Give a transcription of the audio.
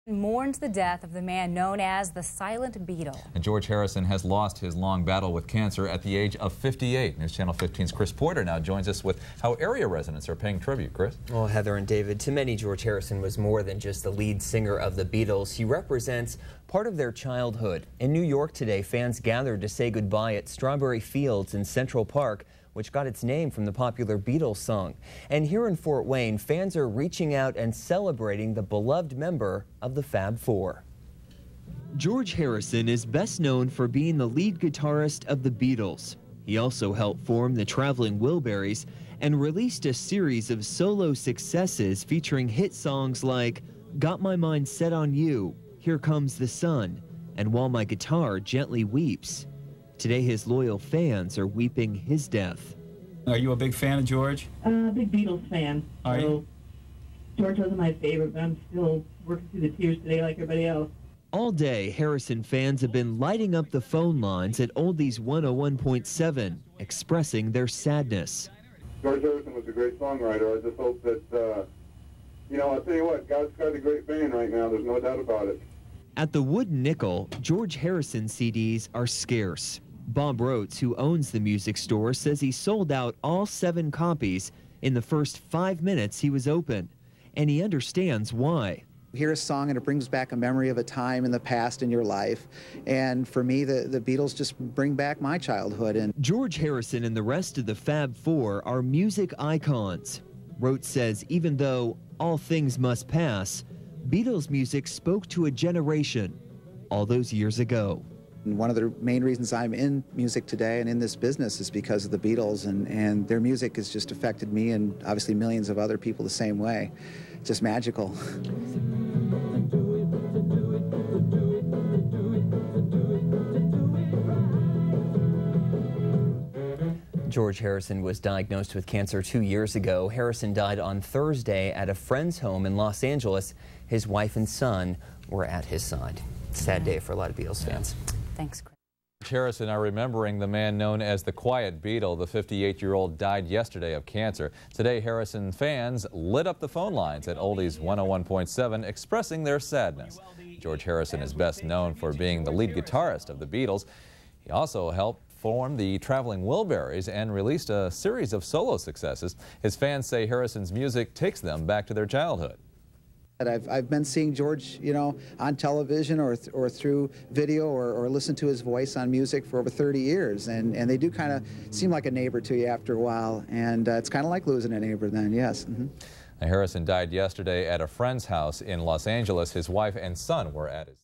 Mourns the death of the man known as the Silent Beatle. And George Harrison has lost his long battle with cancer at the age of 58. News Channel 15's Chris Porter now joins us with how area residents are paying tribute. Chris? Well, Heather and David, to many, George Harrison was more than just the lead singer of the Beatles. He represents part of their childhood. In New York today, fans gathered to say goodbye at Strawberry Fields in Central Park, which got its name from the popular Beatles song. And here in Fort Wayne, fans are reaching out and celebrating the beloved member of the Fab Four. George Harrison is best known for being the lead guitarist of the Beatles. He also helped form the Traveling Wilburys and released a series of solo successes featuring hit songs like Got My Mind Set on You, Here Comes the Sun, and While My Guitar Gently Weeps. Today, his loyal fans are weeping his death. Are you a big fan of George? Big Beatles fan. Are you? George wasn't my favorite, but I'm still working through the tears today like everybody else. All day, Harrison fans have been lighting up the phone lines at Oldies 101.7, expressing their sadness. George Harrison was a great songwriter. I just hope that, I'll tell you what, God's got a great band right now. There's no doubt about it. At the Wooden Nickel, George Harrison CDs are scarce. Bob Rhodes, who owns the music store, says he sold out all 7 copies in the first 5 minutes he was open, and he understands why. You hear a song and it brings back a memory of a time in the past in your life, and for me the Beatles just bring back my childhood. And George Harrison and the rest of the Fab Four are music icons. Rhodes says even though all things must pass, Beatles music spoke to a generation all those years ago. And one of the main reasons I'm in music today and in this business is because of the Beatles, and their music has just affected me and obviously millions of other people the same way. Just magical. George Harrison was diagnosed with cancer 2 years ago. Harrison died on Thursday at a friend's home in Los Angeles. His wife and son were at his side. Sad day for a lot of Beatles fans. Thanks, Chris. Harrison are remembering the man known as the Quiet Beatle. The 58-year-old died yesterday of cancer. Today, Harrison fans lit up the phone lines at Oldies 101.7, expressing their sadness. George Harrison is best known for being the lead guitarist of the Beatles. He also helped form the Traveling Wilburys and released a series of solo successes. His fans say Harrison's music takes them back to their childhood. I've been seeing George, on television or through video or listen to his voice on music for over 30 years, and they do kind of seem like a neighbor to you after a while, and it's kind of like losing a neighbor then, yes. Harrison died yesterday at a friend's house in Los Angeles. His wife and son were at his